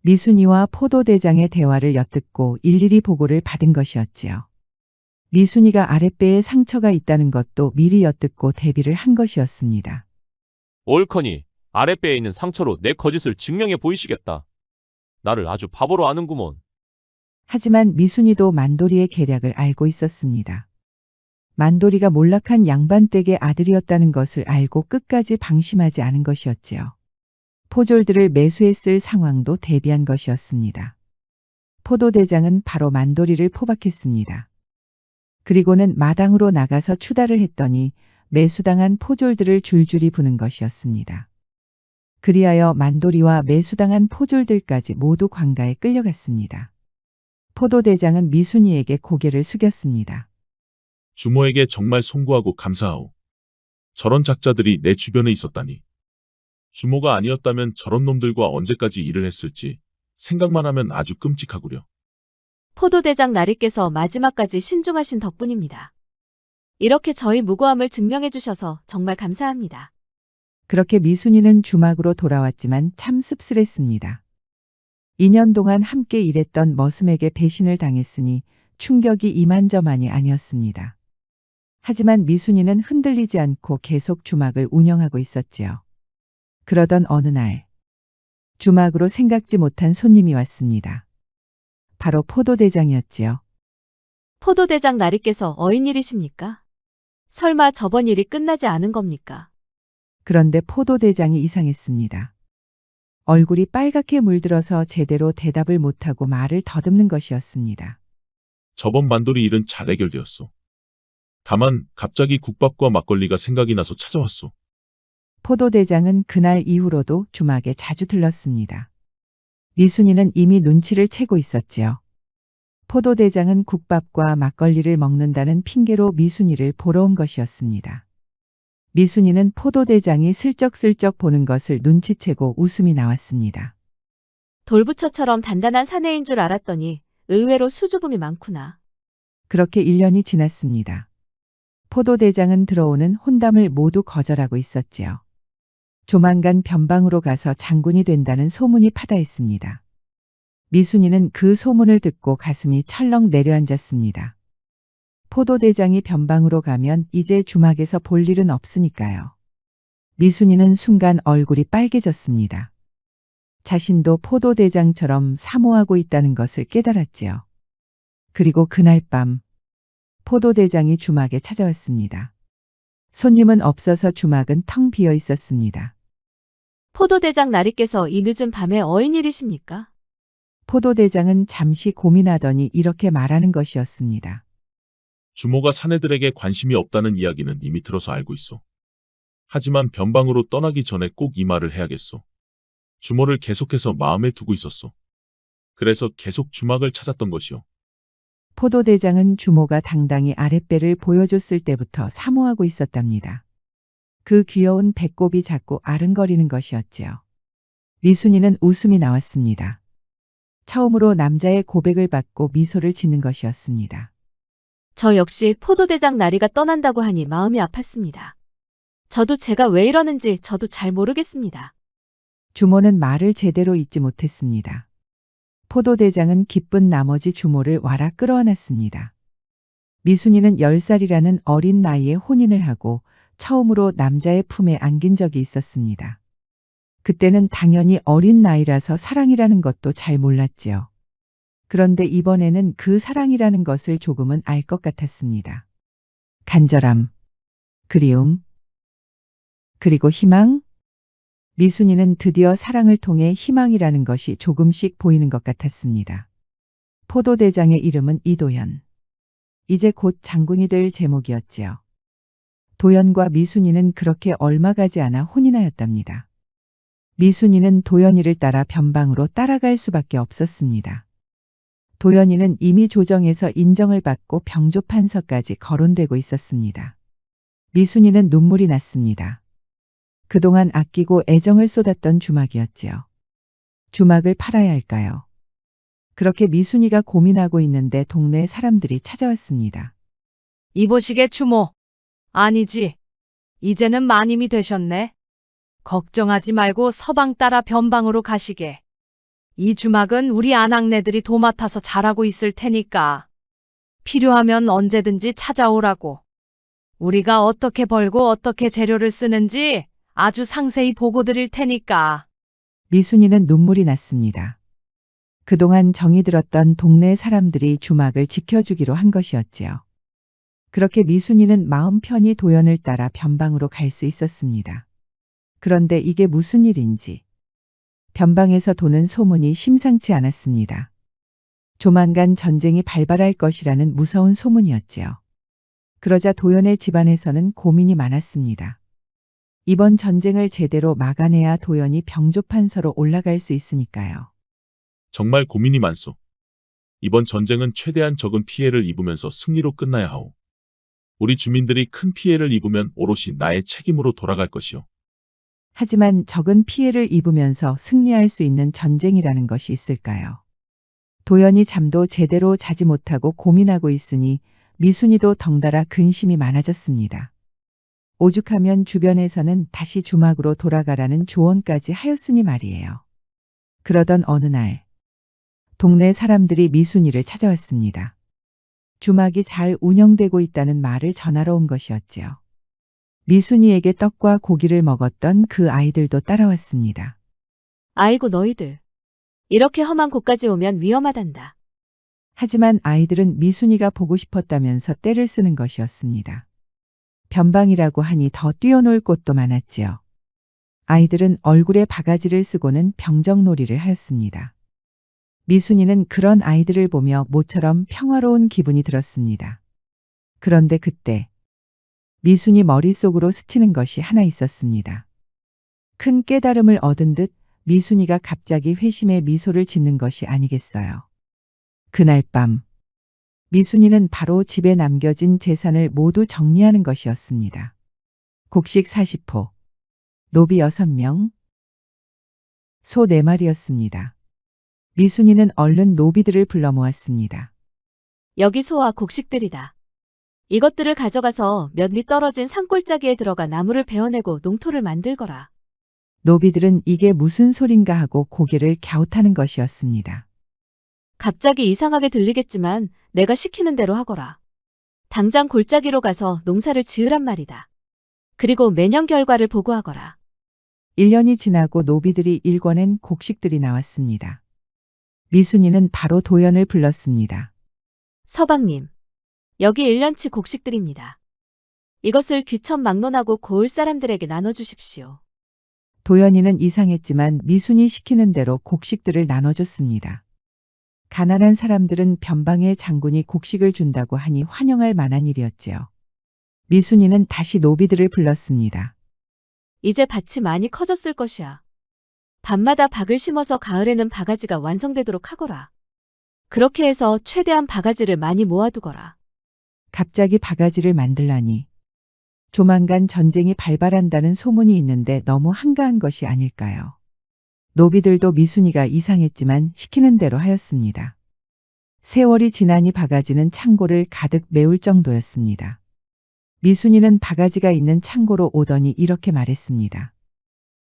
미순이와 포도대장의 대화를 엿듣고 일일이 보고를 받은 것이었지요. 미순이가 아랫배에 상처가 있다는 것도 미리 엿듣고 대비를 한 것이었습니다. 옳거니 아랫배에 있는 상처로 내 거짓을 증명해 보이시겠다. 나를 아주 바보로 아는구먼. 하지만 미순이도 만도리의 계략을 알고 있었습니다. 만도리가 몰락한 양반댁의 아들이었다는 것을 알고 끝까지 방심하지 않은 것이었지요. 포졸들을 매수했을 상황도 대비한 것이었습니다. 포도대장은 바로 만도리를 포박했습니다. 그리고는 마당으로 나가서 추다를 했더니 매수당한 포졸들을 줄줄이 부는 것이었습니다. 그리하여 만도리와 매수당한 포졸들까지 모두 관가에 끌려갔습니다. 포도대장은 미순이에게 고개를 숙였습니다. 주모에게 정말 송구하고 감사하오. 저런 작자들이 내 주변에 있었다니. 주모가 아니었다면 저런 놈들과 언제까지 일을 했을지 생각만 하면 아주 끔찍하구려. 포도대장 나리께서 마지막까지 신중하신 덕분입니다. 이렇게 저희 무고함을 증명해 주셔서 정말 감사합니다. 그렇게 미순이는 주막으로 돌아왔지만 참 씁쓸했습니다. 2년 동안 함께 일했던 머슴에게 배신을 당했으니 충격이 이만저만이 아니었습니다. 하지만 미순이는 흔들리지 않고 계속 주막을 운영하고 있었지요. 그러던 어느 날 주막으로 생각지 못한 손님이 왔습니다. 바로 포도대장이었지요. 포도대장 나리께서 어인일이십니까? 설마 저번 일이 끝나지 않은 겁니까? 그런데 포도대장이 이상했습니다. 얼굴이 빨갛게 물들어서 제대로 대답을 못하고 말을 더듬는 것이었습니다. 저번 만돌이 일은 잘 해결되었소. 다만 갑자기 국밥과 막걸리가 생각이 나서 찾아왔소. 포도대장은 그날 이후로도 주막에 자주 들렀습니다. 미순이는 이미 눈치를 채고 있었지요. 포도대장은 국밥과 막걸리를 먹는다는 핑계로 미순이를 보러 온 것이었습니다. 미순이는 포도대장이 슬쩍슬쩍 보는 것을 눈치채고 웃음이 나왔습니다. 돌부처처럼 단단한 사내인 줄 알았더니 의외로 수줍음이 많구나. 그렇게 1년이 지났습니다. 포도대장은 들어오는 혼담을 모두 거절하고 있었지요. 조만간 변방으로 가서 장군이 된다는 소문이 파다했습니다. 미순이는 그 소문을 듣고 가슴이 철렁 내려앉았습니다. 포도대장이 변방으로 가면 이제 주막에서 볼 일은 없으니까요. 미순이는 순간 얼굴이 빨개졌습니다. 자신도 포도대장처럼 사모하고 있다는 것을 깨달았지요. 그리고 그날 밤 포도대장이 주막에 찾아왔습니다. 손님은 없어서 주막은 텅 비어 있었습니다. 포도대장 나리께서 이 늦은 밤에 어인일이십니까? 포도대장은 잠시 고민하더니 이렇게 말하는 것이었습니다. 주모가 사내들에게 관심이 없다는 이야기는 이미 들어서 알고 있어. 하지만 변방으로 떠나기 전에 꼭 이 말을 해야겠소. 주모를 계속해서 마음에 두고 있었소. 그래서 계속 주막을 찾았던 것이오. 포도대장은 주모가 당당히 아랫배를 보여줬을 때부터 사모하고 있었답니다. 그 귀여운 배꼽이 자꾸 아른거리는 것이었지요. 미순이는 웃음이 나왔습니다. 처음으로 남자의 고백을 받고 미소를 짓는 것이었습니다. 저 역시 포도대장 나리가 떠난다고 하니 마음이 아팠습니다. 저도 제가 왜 이러는지 저도 잘 모르겠습니다. 주모는 말을 제대로 잇지 못했습니다. 포도대장은 기쁜 나머지 주모를 와라 끌어안았습니다. 미순이는 10살이라는 어린 나이에 혼인을 하고 처음으로 남자의 품에 안긴 적이 있었습니다. 그때는 당연히 어린 나이라서 사랑이라는 것도 잘 몰랐지요. 그런데 이번에는 그 사랑이라는 것을 조금은 알 것 같았습니다. 간절함, 그리움, 그리고 희망? 미순이는 드디어 사랑을 통해 희망이라는 것이 조금씩 보이는 것 같았습니다. 포도대장의 이름은 이도현. 이제 곧 장군이 될 제목이었지요. 도연과 미순이는 그렇게 얼마 가지 않아 혼인하였답니다. 미순이는 도연이를 따라 변방으로 따라갈 수밖에 없었습니다. 도연이는 이미 조정에서 인정을 받고 병조판서까지 거론되고 있었습니다. 미순이는 눈물이 났습니다. 그동안 아끼고 애정을 쏟았던 주막이었지요. 주막을 팔아야 할까요? 그렇게 미순이가 고민하고 있는데 동네 사람들이 찾아왔습니다. 이보시게 주모. 아니지. 이제는 마님이 되셨네. 걱정하지 말고 서방 따라 변방으로 가시게. 이 주막은 우리 아낙네들이 도맡아서 잘하고 있을 테니까. 필요하면 언제든지 찾아오라고. 우리가 어떻게 벌고 어떻게 재료를 쓰는지 아주 상세히 보고 드릴 테니까. 미순이는 눈물이 났습니다. 그동안 정이 들었던 동네 사람들이 주막을 지켜주기로 한 것이었지요. 그렇게 미순이는 마음 편히 도연을 따라 변방으로 갈 수 있었습니다. 그런데 이게 무슨 일인지 변방에서 도는 소문이 심상치 않았습니다. 조만간 전쟁이 발발할 것이라는 무서운 소문이었지요. 그러자 도연의 집안에서는 고민이 많았습니다. 이번 전쟁을 제대로 막아내야 도연이 병조판서로 올라갈 수 있으니까요. 정말 고민이 많소. 이번 전쟁은 최대한 적은 피해를 입으면서 승리로 끝나야 하오. 우리 주민들이 큰 피해를 입으면 오롯이 나의 책임으로 돌아갈 것이오. 하지만 적은 피해를 입으면서 승리할 수 있는 전쟁이라는 것이 있을까요? 도연이 잠도 제대로 자지 못하고 고민하고 있으니 미순이도 덩달아 근심이 많아졌습니다. 오죽하면 주변에서는 다시 주막으로 돌아가라는 조언까지 하였으니 말이에요. 그러던 어느 날 동네 사람들이 미순이를 찾아왔습니다. 주막이 잘 운영되고 있다는 말을 전하러 온 것이었지요. 미순이에게 떡과 고기를 먹었던 그 아이들도 따라왔습니다. 아이고 너희들. 이렇게 험한 곳까지 오면 위험하단다. 하지만 아이들은 미순이가 보고 싶었다면서 떼를 쓰는 것이었습니다. 변방이라고 하니 더 뛰어놀 곳도 많았지요. 아이들은 얼굴에 바가지를 쓰고는 병정놀이를 하였습니다. 미순이는 그런 아이들을 보며 모처럼 평화로운 기분이 들었습니다. 그런데 그때 미순이 머릿속으로 스치는 것이 하나 있었습니다. 큰 깨달음을 얻은 듯 미순이가 갑자기 회심의 미소를 짓는 것이 아니겠어요. 그날 밤 미순이는 바로 집에 남겨진 재산을 모두 정리하는 것이었습니다. 곡식 40호, 노비 6명, 소 4마리였습니다. 미순이는 얼른 노비들을 불러 모았습니다. 여기 소와 곡식들이다. 이것들을 가져가서 몇 리 떨어진 산골짜기에 들어가 나무를 베어내고 농토를 만들거라. 노비들은 이게 무슨 소린가 하고 고개를 갸웃하는 것이었습니다. 갑자기 이상하게 들리겠지만 내가 시키는 대로 하거라. 당장 골짜기로 가서 농사를 지으란 말이다. 그리고 매년 결과를 보고하거라. 1년이 지나고 노비들이 일궈낸 곡식들이 나왔습니다. 미순이는 바로 도연을 불렀습니다. 서방님, 여기 1년치 곡식들입니다. 이것을 귀천 막론하고 고을 사람들에게 나눠주십시오. 도연이는 이상했지만 미순이 시키는 대로 곡식들을 나눠줬습니다. 가난한 사람들은 변방의 장군이 곡식을 준다고 하니 환영할 만한 일이었지요. 미순이는 다시 노비들을 불렀습니다. 이제 밭이 많이 커졌을 것이야. 밤마다 박을 심어서 가을에는 바가지가 완성되도록 하거라. 그렇게 해서 최대한 바가지를 많이 모아두거라. 갑자기 바가지를 만들라니. 조만간 전쟁이 발발한다는 소문이 있는데 너무 한가한 것이 아닐까요? 노비들도 미순이가 이상했지만 시키는 대로 하였습니다. 세월이 지나니 바가지는 창고를 가득 메울 정도였습니다. 미순이는 바가지가 있는 창고로 오더니 이렇게 말했습니다.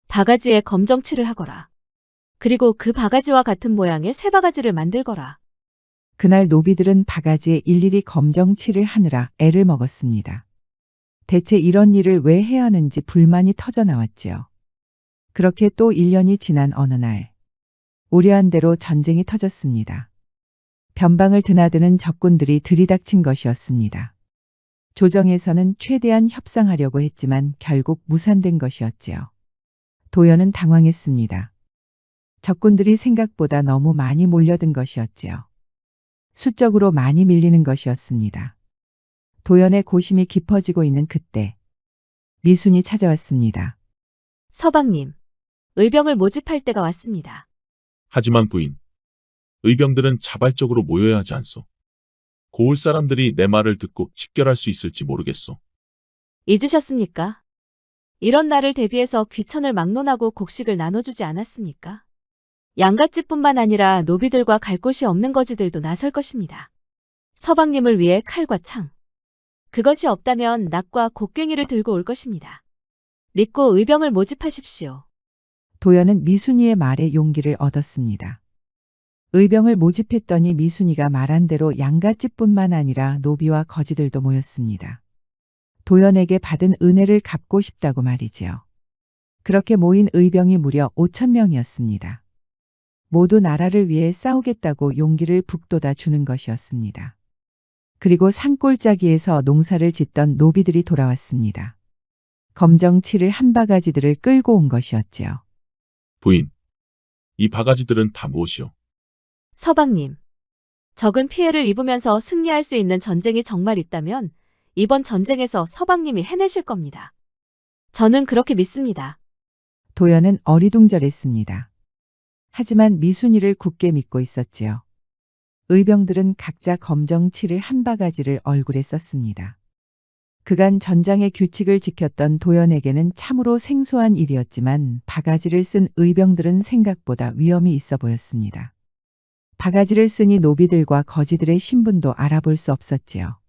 바가지에 검정칠을 하거라. 그리고 그 바가지와 같은 모양의 쇠바가지를 만들거라. 그날 노비들은 바가지에 일일이 검정칠을 하느라 애를 먹었습니다. 대체 이런 일을 왜 해야 하는지 불만이 터져 나왔지요. 그렇게 또 1년이 지난 어느 날 우려한 대로 전쟁이 터졌습니다. 변방을 드나드는 적군들이 들이닥친 것이었습니다. 조정에서는 최대한 협상하려고 했지만 결국 무산된 것이었지요. 도연은 당황했습니다. 적군들이 생각보다 너무 많이 몰려든 것이었지요. 수적으로 많이 밀리는 것이었습니다. 도연의 고심이 깊어지고 있는 그때 미순이 찾아왔습니다. 서방님, 의병을 모집할 때가 왔습니다. 하지만 부인, 의병들은 자발적으로 모여야 하지 않소. 고을 사람들이 내 말을 듣고 집결할 수 있을지 모르겠소. 잊으셨습니까? 이런 날을 대비해서 귀천을 막론하고 곡식을 나눠주지 않았습니까? 양갓집뿐만 아니라 노비들과 갈 곳이 없는 거지들도 나설 것입니다. 서방님을 위해 칼과 창, 그것이 없다면 낫과 곡괭이를 들고 올 것입니다. 믿고 의병을 모집하십시오. 도연은 미순이의 말에 용기를 얻었습니다. 의병을 모집했더니 미순이가 말한 대로 양갓집뿐만 아니라 노비와 거지들도 모였습니다. 도연에게 받은 은혜를 갚고 싶다고 말이지요. 그렇게 모인 의병이 무려 5,000명이었습니다. 모두 나라를 위해 싸우겠다고 용기를 북돋아 주는 것이었습니다. 그리고 산골짜기에서 농사를 짓던 노비들이 돌아왔습니다. 검정치를 한 바가지들을 끌고 온 것이었지요. 부인, 이 바가지들은 다 무엇이오? 서방님, 적은 피해를 입으면서 승리할 수 있는 전쟁이 정말 있다면 이번 전쟁에서 서방님이 해내실 겁니다. 저는 그렇게 믿습니다. 도연은 어리둥절했습니다. 하지만 미순이를 굳게 믿고 있었지요. 의병들은 각자 검정치를 한 바가지를 얼굴에 썼습니다. 그간 전장의 규칙을 지켰던 도연에게는 참으로 생소한 일이었지만 바가지를 쓴 의병들은 생각보다 위험이 있어 보였습니다. 바가지를 쓰니 노비들과 거지들의 신분도 알아볼 수 없었지요.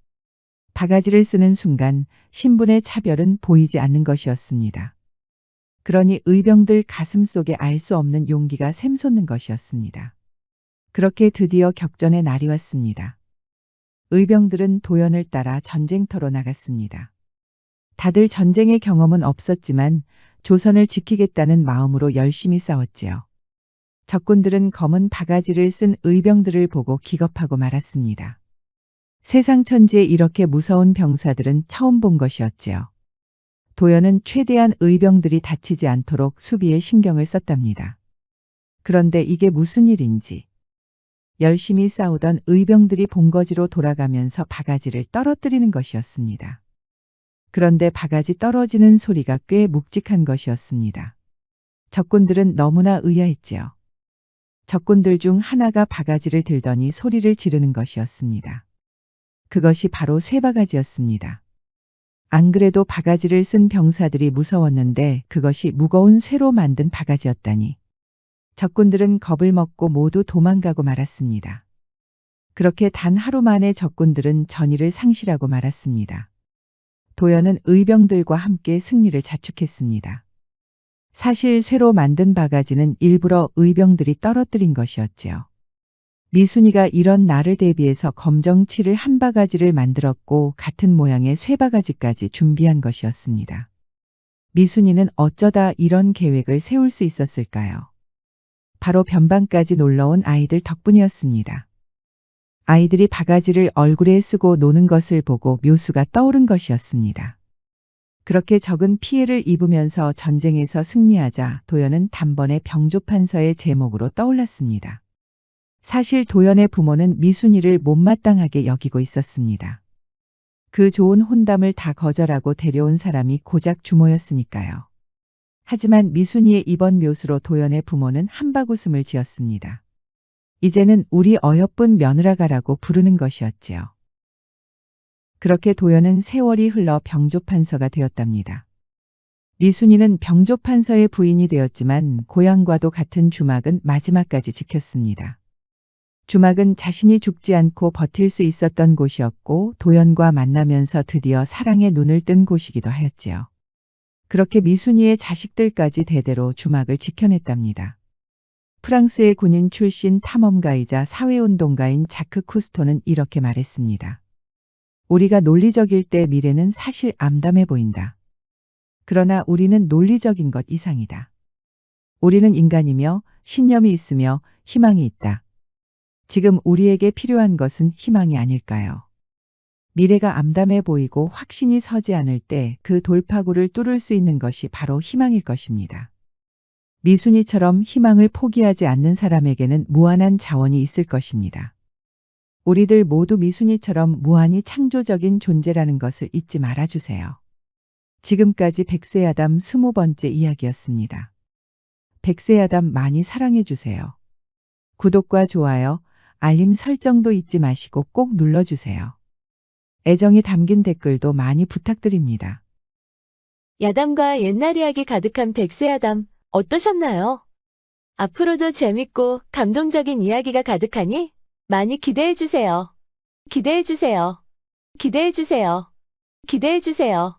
바가지를 쓰는 순간 신분의 차별은 보이지 않는 것이었습니다. 그러니 의병들 가슴 속에 알 수 없는 용기가 샘솟는 것이었습니다. 그렇게 드디어 격전의 날이 왔습니다. 의병들은 도연을 따라 전쟁터로 나갔습니다. 다들 전쟁의 경험은 없었지만 조선을 지키겠다는 마음으로 열심히 싸웠지요. 적군들은 검은 바가지를 쓴 의병들을 보고 기겁하고 말았습니다. 세상 천지에 이렇게 무서운 병사들은 처음 본 것이었지요. 도연은 최대한 의병들이 다치지 않도록 수비에 신경을 썼답니다. 그런데 이게 무슨 일인지 열심히 싸우던 의병들이 본거지로 돌아가면서 바가지를 떨어뜨리는 것이었습니다. 그런데 바가지 떨어지는 소리가 꽤 묵직한 것이었습니다. 적군들은 너무나 의아했지요. 적군들 중 하나가 바가지를 들더니 소리를 지르는 것이었습니다. 그것이 바로 쇠바가지였습니다. 안 그래도 바가지를 쓴 병사들이 무서웠는데 그것이 무거운 쇠로 만든 바가지였다니. 적군들은 겁을 먹고 모두 도망가고 말았습니다. 그렇게 단 하루 만에 적군들은 전의를 상실하고 말았습니다. 도연은 의병들과 함께 승리를 자축했습니다. 사실 쇠로 만든 바가지는 일부러 의병들이 떨어뜨린 것이었지요. 미순이가 이런 날을 대비해서 검정치를 한 바가지를 만들었고 같은 모양의 쇠바가지까지 준비한 것이었습니다. 미순이는 어쩌다 이런 계획을 세울 수 있었을까요? 바로 변방까지 놀러온 아이들 덕분이었습니다. 아이들이 바가지를 얼굴에 쓰고 노는 것을 보고 묘수가 떠오른 것이었습니다. 그렇게 적은 피해를 입으면서 전쟁에서 승리하자 도연은 단번에 병조판서의 제목으로 떠올랐습니다. 사실 도연의 부모는 미순이를 못마땅하게 여기고 있었습니다. 그 좋은 혼담을 다 거절하고 데려온 사람이 고작 주모였으니까요. 하지만 미순이의 이번 묘수로 도연의 부모는 한바구음을 지었습니다. 이제는 우리 어여쁜 며느라가라고 부르는 것이었지요. 그렇게 도연은 세월이 흘러 병조판서가 되었답니다. 미순이는 병조판서의 부인이 되었지만 고향과도 같은 주막은 마지막까지 지켰습니다. 주막은 자신이 죽지 않고 버틸 수 있었던 곳이었고 도연과 만나면서 드디어 사랑의 눈을 뜬 곳이기도 하였지요. 그렇게 미순이의 자식들까지 대대로 주막을 지켜냈답니다. 프랑스의 군인 출신 탐험가이자 사회운동가인 자크 쿠스토는 이렇게 말했습니다. 우리가 논리적일 때 미래는 사실 암담해 보인다. 그러나 우리는 논리적인 것 이상이다. 우리는 인간이며 신념이 있으며 희망이 있다. 지금 우리에게 필요한 것은 희망이 아닐까요? 미래가 암담해 보이고 확신이 서지 않을 때 그 돌파구를 뚫을 수 있는 것이 바로 희망일 것입니다. 미순이처럼 희망을 포기하지 않는 사람에게는 무한한 자원이 있을 것입니다. 우리들 모두 미순이처럼 무한히 창조적인 존재라는 것을 잊지 말아주세요. 지금까지 백세야담 20번째 이야기였습니다. 백세야담 많이 사랑해주세요. 구독과 좋아요, 알림 설정도 잊지 마시고 꼭 눌러주세요. 애정이 담긴 댓글도 많이 부탁드립니다. 야담과 옛날 이야기 가득한 백세야담 어떠셨나요? 앞으로도 재밌고 감동적인 이야기가 가득하니 많이 기대해주세요. 기대해주세요. 기대해주세요. 기대해주세요.